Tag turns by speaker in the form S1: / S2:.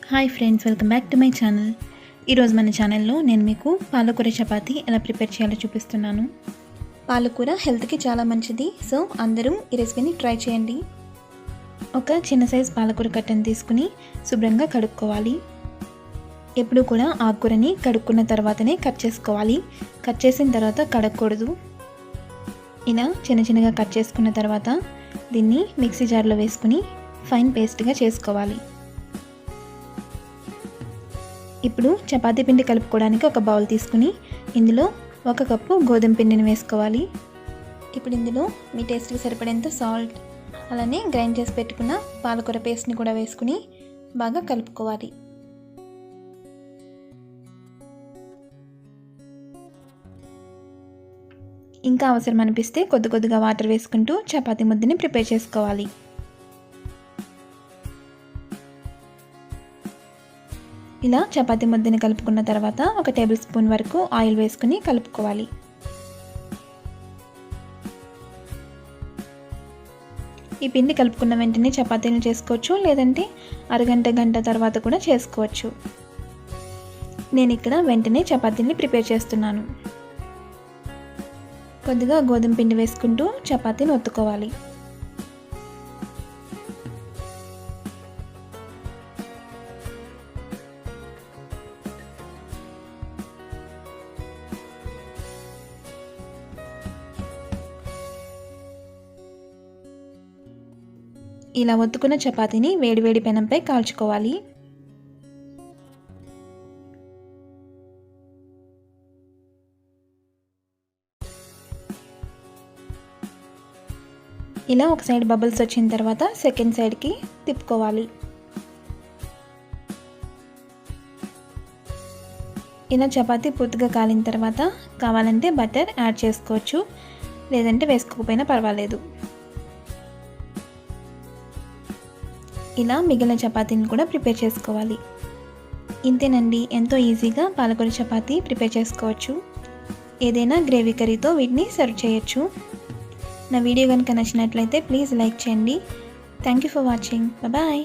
S1: Hi friends, welcome back to my channel. ఈరోజు మన ఛానల్లో నేను మీకు పాలకూర చపాతీ ఎలా ప్రిపేర్ చేయాలో చూపిస్తున్నాను. పాలకూర హెల్త్కి చాలా మంచిది, సో అందరూ ఈ రెసిపీని ట్రై చేయండి. ఒక చిన్న సైజ్ పాలకూర కట్టను తీసుకుని శుభ్రంగా కడుక్కోవాలి. ఎప్పుడు కూడా ఆకుకూరని కడుక్కున్న తర్వాతనే కట్ చేసుకోవాలి. కట్ చేసిన తర్వాత కడగకూడదు. ఇలా చిన్న చిన్నగా కట్ చేసుకున్న తర్వాత దీన్ని మిక్సీ జార్లో వేసుకుని ఫైన్ పేస్ట్గా చేసుకోవాలి. ఇప్పుడు చపాతీ పిండి కలుపుకోవడానికి ఒక బౌల్ తీసుకుని ఇందులో 1 కప్పు గోధుమ పిండిని వేసుకోవాలి. ఇప్పుడు ఇందులో మీ టేస్ట్కి సరిపడేంత సాల్ట్, అలానే గ్రైండ్ చేసి పెట్టుకున్న పాలకూర పేస్ట్ని కూడా వేసుకుని బాగా కలుపుకోవాలి. ఇంకా అవసరం అనిపిస్తే కొద్ది కొద్దిగా వాటర్ వేసుకుంటూ చపాతీ ముద్దని ప్రిపేర్ చేసుకోవాలి. ఇలా చపాతీ ముద్దని కలుపుకున్న తర్వాత 1 టేబుల్ స్పూన్ వరకు ఆయిల్ వేసుకుని కలుపుకోవాలి. ఈ పిండి కలుపుకున్న వెంటనే చపాతీలు చేసుకోవచ్చు, లేదంటే గంట తర్వాత కూడా చేసుకోవచ్చు. నేను ఇక్కడ వెంటనే చపాతీని ప్రిపేర్ చేస్తున్నాను. కొద్దిగా గోధుమ పిండి వేసుకుంటూ చపాతీని ఒత్తుకోవాలి. ఇలా ఒత్తుకున్న చపాతీని వేడివేడి పెనంపై కాల్చుకోవాలి. ఇలా ఒక సైడ్ బబుల్స్ వచ్చిన తర్వాత సెకండ్ సైడ్కి తిప్పుకోవాలి. ఇలా చపాతీ పూర్తిగా కాలిన తర్వాత కావాలంటే బటర్ యాడ్ చేసుకోవచ్చు, లేదంటే వేసుకోకపోయినా పర్వాలేదు. ఇలా మిగిలిన చపాతీని కూడా ప్రిపేర్ చేసుకోవాలి. ఇంతేనండి, ఎంతో ఈజీగా పాలకూర చపాతీ ప్రిపేర్ చేసుకోవచ్చు. ఏదైనా గ్రేవీ కర్రీతో వీటిని సర్వ్ చేయొచ్చు. నా వీడియో కనుక నచ్చినట్లయితే ప్లీజ్ లైక్ చేయండి. Thank you for watching. Bye.